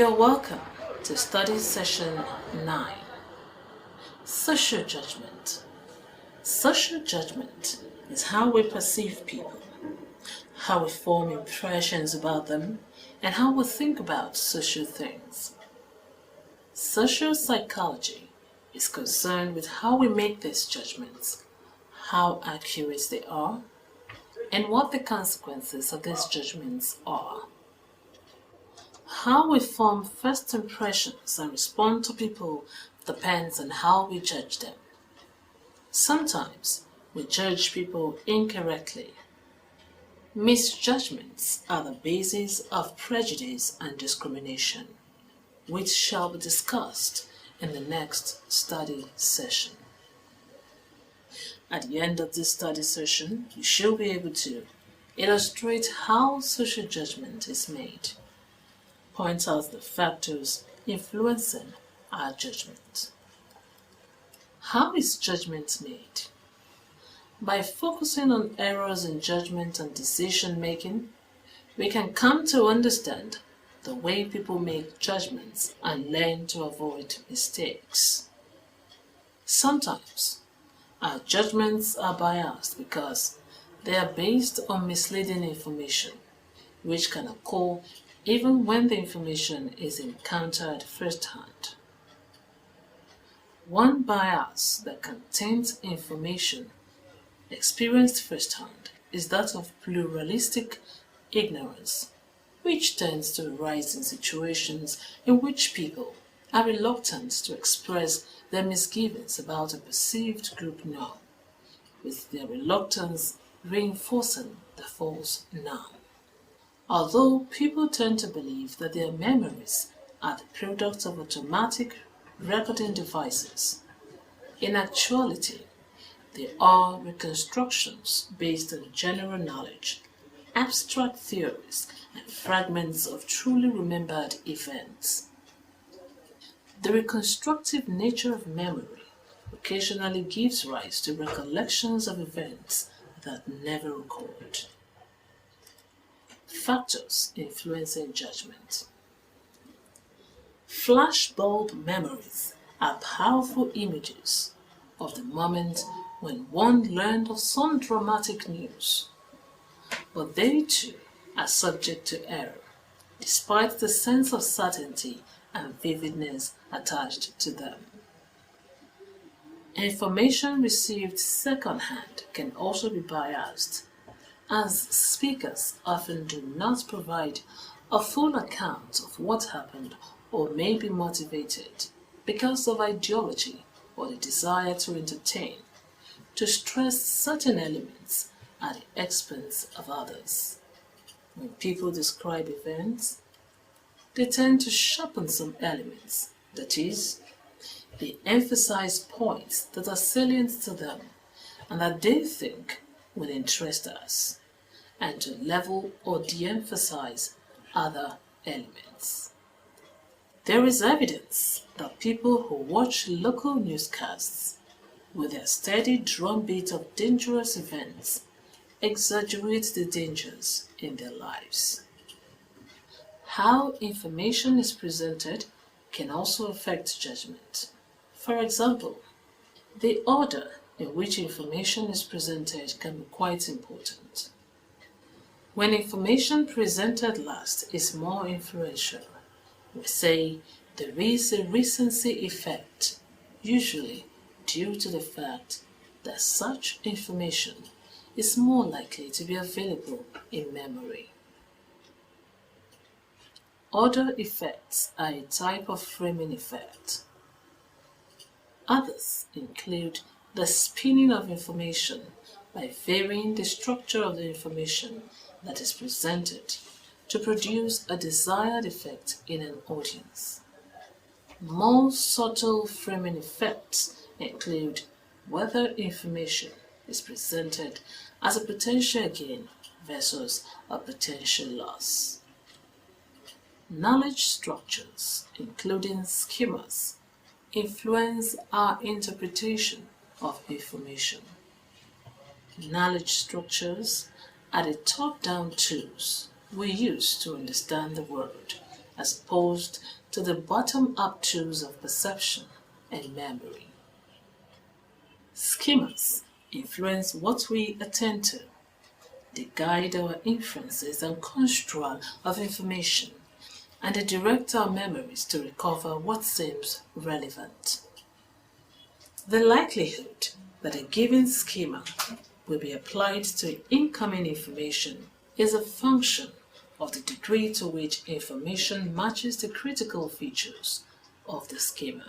You're welcome to study session 9, Social Judgment. Social judgment is how we perceive people, how we form impressions about them, and how we think about social things. Social psychology is concerned with how we make these judgments, how accurate they are, and what the consequences of these judgments are. How we form first impressions and respond to people depends on how we judge them. Sometimes we judge people incorrectly. Misjudgments are the basis of prejudice and discrimination, which shall be discussed in the next study session. At the end of this study session, you should be able to illustrate how social judgment is made, point out the factors influencing our judgment. How is judgment made? By focusing on errors in judgment and decision making, we can come to understand the way people make judgments and learn to avoid mistakes. Sometimes, our judgments are biased because they are based on misleading information, which can occur even when the information is encountered firsthand. One bias that contains information experienced firsthand is that of pluralistic ignorance, which tends to arise in situations in which people are reluctant to express their misgivings about a perceived group norm, with their reluctance reinforcing the false norm. Although people tend to believe that their memories are the product of automatic recording devices, in actuality, they are reconstructions based on general knowledge, abstract theories, and fragments of truly remembered events. The reconstructive nature of memory occasionally gives rise to recollections of events that never occurred. Factors influencing judgment. Flashbulb memories are powerful images of the moment when one learned of some dramatic news, but they too are subject to error, despite the sense of certainty and vividness attached to them. Information received secondhand can also be biased, as speakers often do not provide a full account of what happened or may be motivated because of ideology or the desire to entertain, to stress certain elements at the expense of others. When people describe events, they tend to sharpen some elements, that is, they emphasize points that are salient to them and that they think will interest us, and to level or de-emphasize other elements. There is evidence that people who watch local newscasts with their steady drumbeat of dangerous events exaggerate the dangers in their lives. How information is presented can also affect judgment. For example, the order in which information is presented can be quite important. When information presented last is more influential, we say there is a recency effect, usually due to the fact that such information is more likely to be available in memory. Order effects are a type of framing effect. Others include the spinning of information by varying the structure of the information that is presented to produce a desired effect in an audience. More subtle framing effects include whether information is presented as a potential gain versus a potential loss. Knowledge structures, including schemas, influence our interpretation of information. Knowledge structures are the top-down tools we use to understand the world as opposed to the bottom-up tools of perception and memory. Schemas influence what we attend to. They guide our inferences and construct of information, and they direct our memories to recover what seems relevant. The likelihood that a given schema will be applied to incoming information is a function of the degree to which information matches the critical features of the schema.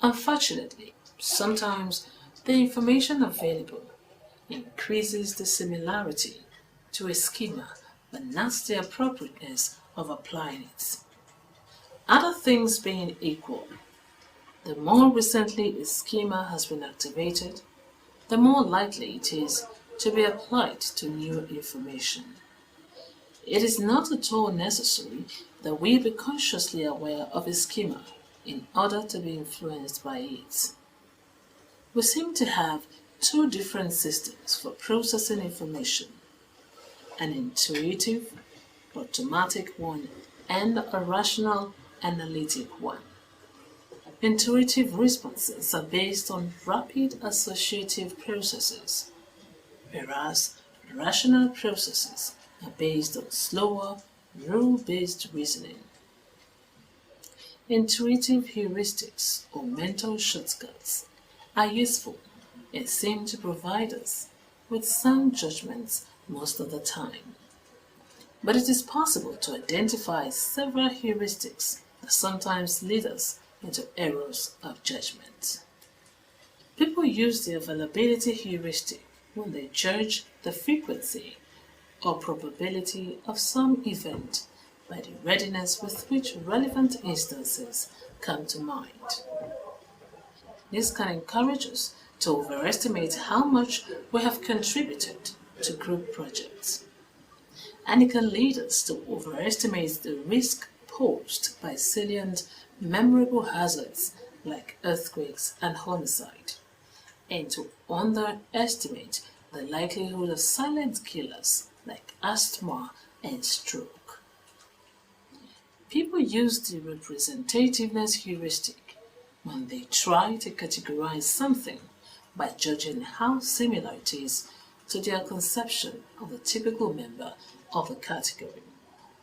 Unfortunately, sometimes the information available increases the similarity to a schema but not the appropriateness of applying it. Other things being equal, the more recently a schema has been activated, the more likely it is to be applied to new information. It is not at all necessary that we be consciously aware of a schema in order to be influenced by it. We seem to have two different systems for processing information, an intuitive, automatic one and a rational, analytic one. Intuitive responses are based on rapid associative processes, whereas rational processes are based on slower, rule-based reasoning. Intuitive heuristics or mental shortcuts are useful and seem to provide us with sound judgments most of the time. But it is possible to identify several heuristics that sometimes lead us into errors of judgment. People use the availability heuristic when they judge the frequency or probability of some event by the readiness with which relevant instances come to mind. This can encourage us to overestimate how much we have contributed to group projects, and it can lead us to overestimate the risk posed by salient, memorable hazards like earthquakes and homicide, and to underestimate the likelihood of silent killers like asthma and stroke. People use the representativeness heuristic when they try to categorize something by judging how similar it is to their conception of the typical member of a category,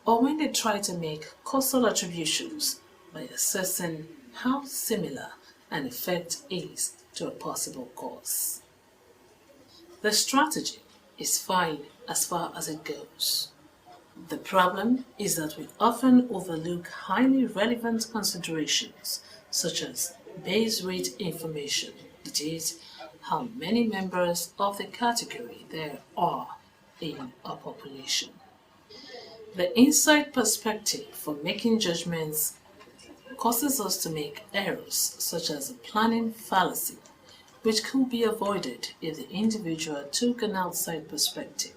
or when they try to make causal attributions by assessing how similar an effect is to a possible cause. The strategy is fine as far as it goes. The problem is that we often overlook highly relevant considerations such as base rate information, that is, how many members of the category there are in a population. The inside perspective for making judgments causes us to make errors such as a planning fallacy, which could be avoided if the individual took an outside perspective,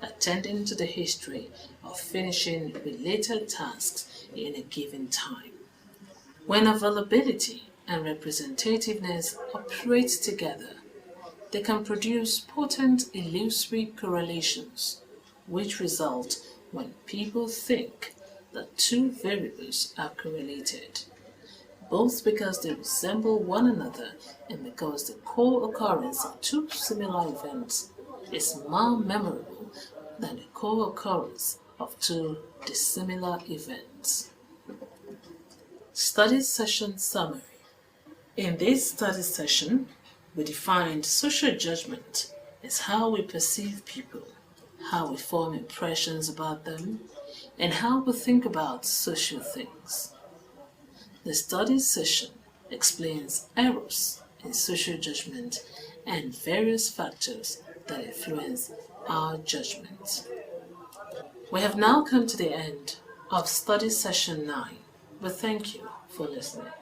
attending to the history of finishing related tasks in a given time. When availability and representativeness operate together, they can produce potent illusory correlations, which result when people think that two variables are correlated, both because they resemble one another and because the co-occurrence of two similar events is more memorable than the co-occurrence of two dissimilar events. Study session summary. In this study session, we defined social judgment as how we perceive people, how we form impressions about them, and how we think about social things. The study session explains errors in social judgment and various factors that influence our judgment. We have now come to the end of study session 9, but thank you for listening.